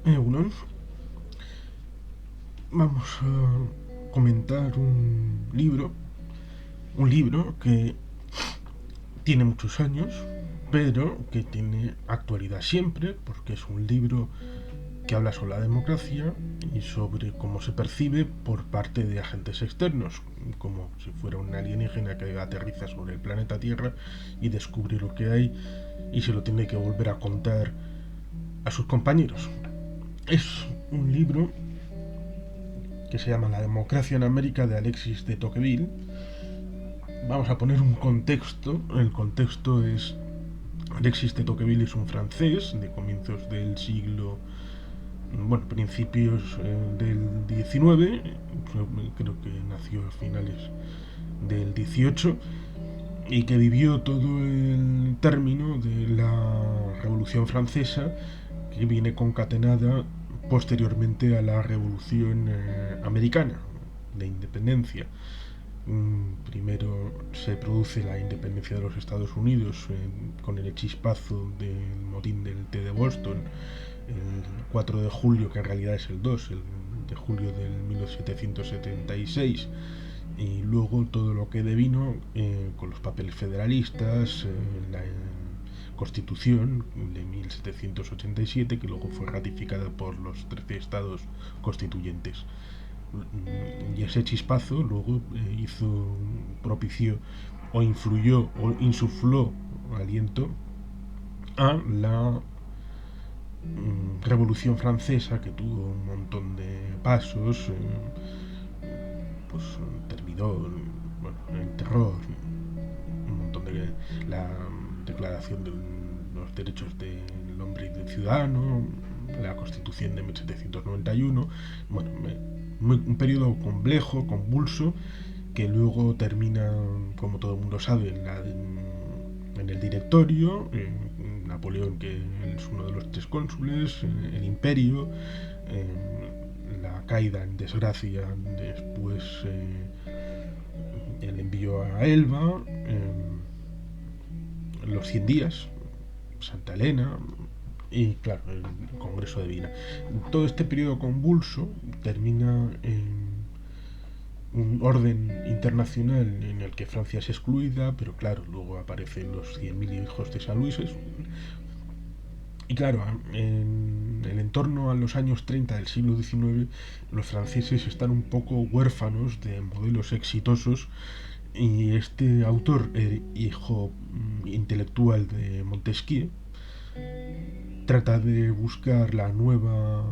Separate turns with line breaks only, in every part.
Euron, vamos a comentar un libro que tiene muchos años, pero que tiene actualidad siempre, porque es un libro que habla sobre la democracia y sobre cómo se percibe por parte de agentes externos, como si fuera un alienígena que aterriza sobre el planeta Tierra y descubre lo que hay y se lo tiene que volver a contar a sus compañeros. Es un libro que se llama La democracia en América de Alexis de Tocqueville. Vamos a poner un contexto. El contexto es Alexis de Tocqueville es un francés de comienzos del siglo, bueno, principios del 19, creo que nació a finales del 18 y que vivió todo el término de la Revolución Francesa, que viene concatenada posteriormente a la Revolución Americana de Independencia. Primero se produce la independencia de los Estados Unidos con el chispazo del motín del té de Boston, el 4 de julio, que en realidad es el 2 el de julio del 1776, y luego todo lo que devino con los papeles federalistas, la Constitución de 1787, que luego fue ratificada por los 13 estados constituyentes. Y ese chispazo luego propició o influyó o insufló aliento a la Revolución Francesa, que tuvo un montón de pasos, pues terminó, bueno, el terror, un montón de la declaración de los derechos del hombre y del ciudadano, la Constitución de 1791, bueno, un periodo complejo, convulso, que luego termina, como todo el mundo sabe, en el directorio, Napoleón, que es uno de los tres cónsules, el imperio, la caída en desgracia después, el envío a Elba, los 100 días, Santa Elena y, claro, el Congreso de Viena. Todo este periodo convulso termina en un orden internacional en el que Francia es excluida, pero claro, luego aparecen los 100.000 hijos de San Luis. Y claro, en el entorno a los años 30 del siglo XIX, los franceses están un poco huérfanos de modelos exitosos, y este autor, hijo intelectual de Montesquieu, trata de buscar la nueva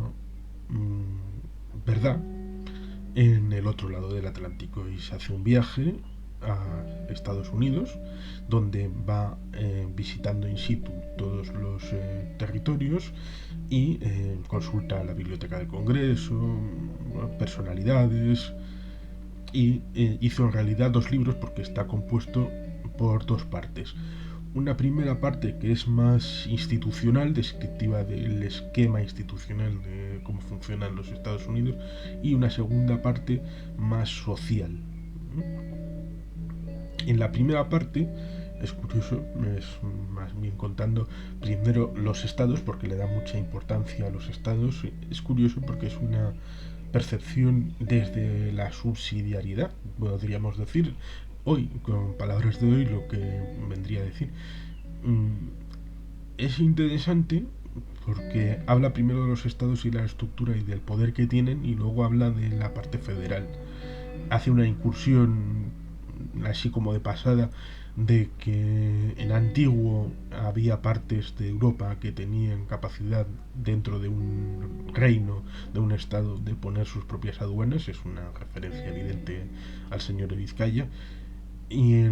verdad en el otro lado del Atlántico y se hace un viaje a Estados Unidos, donde va visitando in situ todos los territorios y consulta la biblioteca del Congreso, personalidades, y hizo en realidad dos libros porque está compuesto por dos partes. Una primera parte que es más institucional, descriptiva del esquema institucional de cómo funcionan los Estados Unidos, y una segunda parte más social. En la primera parte es curioso, es más bien contando primero los estados, porque le da mucha importancia a los estados. Es curioso porque es una percepción desde la subsidiariedad, podríamos decir, hoy, con palabras de hoy, lo que vendría a decir. Es interesante porque habla primero de los estados y la estructura y del poder que tienen, y luego habla de la parte federal. Hace una incursión así como de pasada de que en antiguo había partes de Europa que tenían capacidad dentro de un reino, de un estado, de poner sus propias aduanas. Es una referencia evidente al señor de Vizcaya. Y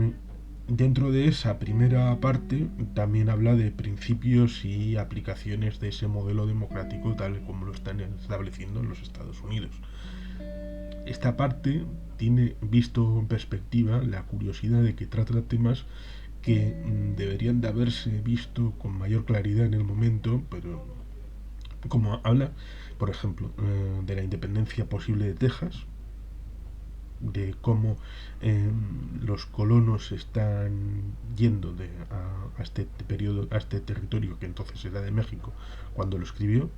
dentro de esa primera parte también habla de principios y aplicaciones de ese modelo democrático tal como lo están estableciendo en los Estados Unidos. Esta parte tiene, visto en perspectiva, la curiosidad de que trata temas que deberían de haberse visto con mayor claridad en el momento, pero como habla, por ejemplo, de la independencia posible de Texas, de cómo los colonos están yendo a este periodo, a este territorio que entonces era de México cuando lo escribió,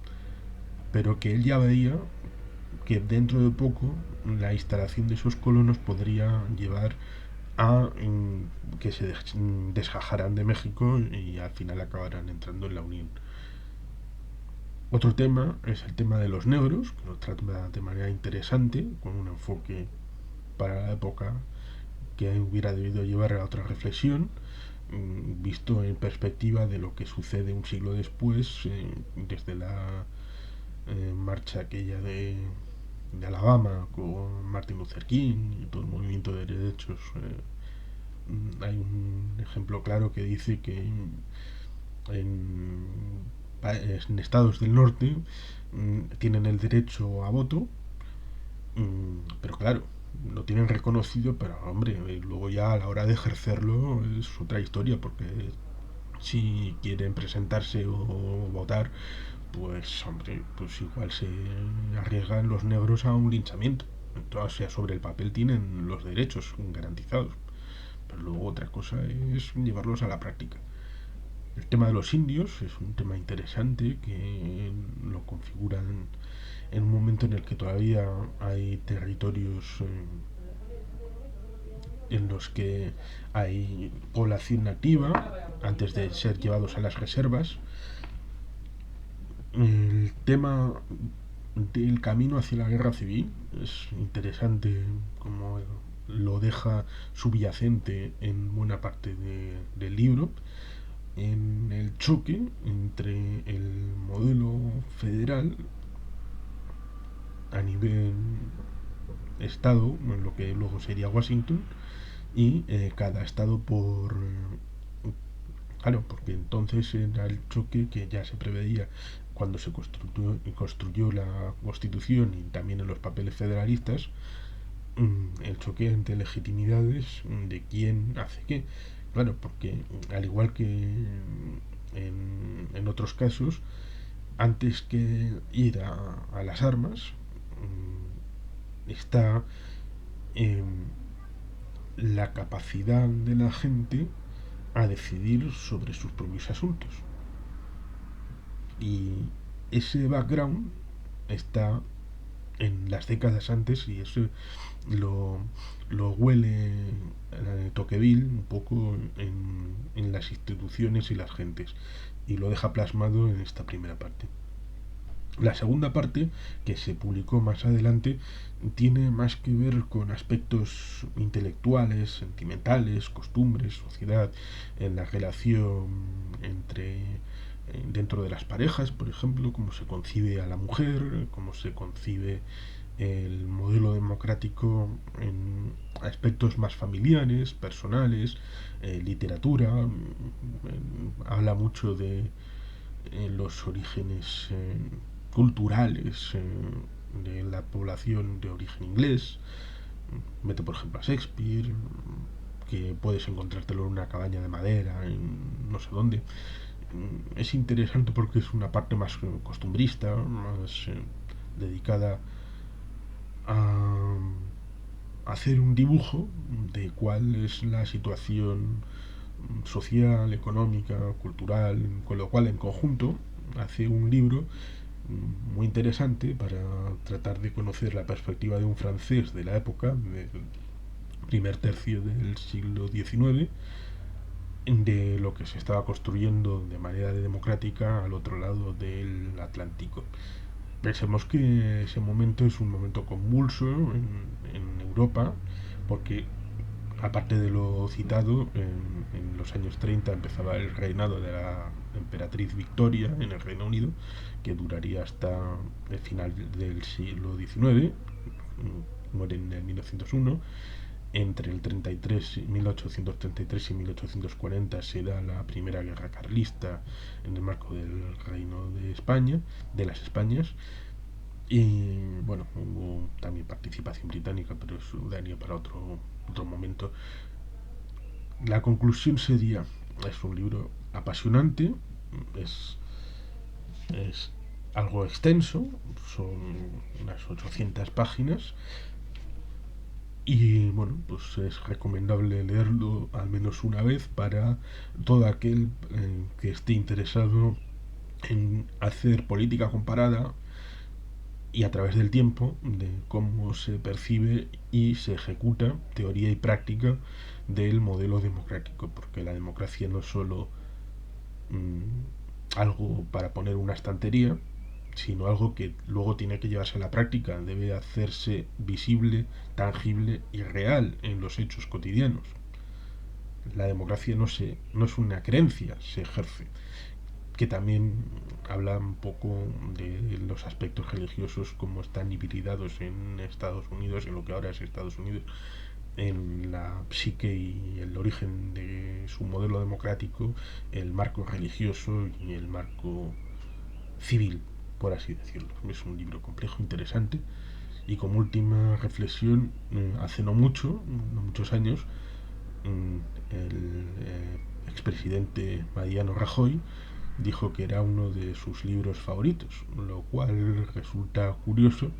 pero que él ya veía que dentro de poco la instalación de esos colonos podría llevar a que se desgajaran de México y al final acabaran entrando en la Unión. Otro tema es el tema de los negros, que lo trata de manera interesante, con un enfoque para la época que hubiera debido llevar a otra reflexión, visto en perspectiva de lo que sucede un siglo después, desde la marcha aquella de Alabama con Martin Luther King y todo el movimiento de derechos. Hay un ejemplo claro que dice que en estados del norte tienen el derecho a voto, pero claro, lo tienen reconocido, pero hombre, luego ya a la hora de ejercerlo es otra historia, porque si quieren presentarse o votar, pues hombre, pues igual se arriesgan los negros a un linchamiento. Entonces, o sea, sobre el papel tienen los derechos garantizados, pero luego otra cosa es llevarlos a la práctica. El tema de los indios es un tema interesante que lo configuran en un momento en el que todavía hay territorios en los que hay población nativa antes de ser llevados a las reservas. El tema del camino hacia la guerra civil es interesante como lo deja subyacente en buena parte del libro, en el choque entre el modelo federal a nivel estado, lo que luego sería Washington, y cada estado por... Claro, porque entonces era el choque que ya se preveía cuando se construyó la Constitución y también en los papeles federalistas, el choque entre legitimidades de quién hace qué. Claro, porque al igual que en otros casos, antes que ir a las armas, está la capacidad de la gente a decidir sobre sus propios asuntos. Y ese background está en las décadas antes y eso lo huele Tocqueville un poco en las instituciones y las gentes y lo deja plasmado en esta primera parte. La segunda parte, que se publicó más adelante, tiene más que ver con aspectos intelectuales, sentimentales, costumbres, sociedad, en la relación entre dentro de las parejas, por ejemplo, cómo se concibe a la mujer, cómo se concibe el modelo democrático en aspectos más familiares, personales, literatura, habla mucho de los orígenes culturales de la población de origen inglés. Mete por ejemplo a Shakespeare, que puedes encontrártelo en una cabaña de madera en no sé dónde. Es interesante porque es una parte más costumbrista, más dedicada a hacer un dibujo de cuál es la situación social, económica, cultural, con lo cual en conjunto hace un libro muy interesante para tratar de conocer la perspectiva de un francés de la época, del primer tercio del siglo XIX, de lo que se estaba construyendo de manera democrática al otro lado del Atlántico. Pensemos que ese momento es un momento convulso en Europa, porque aparte de lo citado, en los años 30 empezaba el reinado de la emperatriz Victoria en el Reino Unido, que duraría hasta el final del siglo XIX, muere en el 1901. Entre el 1833 y 1840 se da la primera guerra carlista en el marco del Reino de España, de las Españas, y bueno, hubo también participación británica, pero eso daría para otro momento. La conclusión sería, es un libro apasionante, es, es algo extenso, son unas 800 páginas, y bueno, pues es recomendable leerlo al menos una vez para todo aquel que esté interesado en hacer política comparada, y a través del tiempo de cómo se percibe y se ejecuta teoría y práctica del modelo democrático, porque la democracia no es solo algo para poner una estantería, sino algo que luego tiene que llevarse a la práctica, debe hacerse visible, tangible y real en los hechos cotidianos. La democracia no es una creencia, se ejerce, que también habla un poco de los aspectos religiosos como están habilitados en Estados Unidos, en lo que ahora es Estados Unidos, en la psique y el origen de su modelo democrático, el marco religioso y el marco civil, por así decirlo. Es un libro complejo, interesante, y como última reflexión, hace no mucho, no muchos años, el expresidente Mariano Rajoy dijo que era uno de sus libros favoritos, lo cual resulta curioso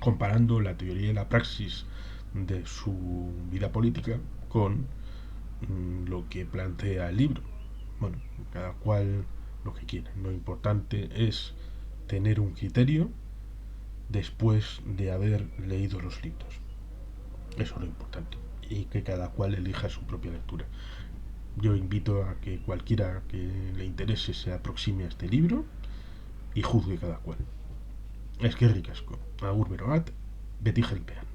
comparando la teoría y la praxis de su vida política con lo que plantea el libro. Bueno, cada cual lo que quiera. Lo importante es tener un criterio después de haber leído los libros. Eso es lo importante. Y que cada cual elija su propia lectura. Yo invito a que cualquiera que le interese se aproxime a este libro y juzgue cada cual. Es que ricasco. Agur beroat, beti jelpean.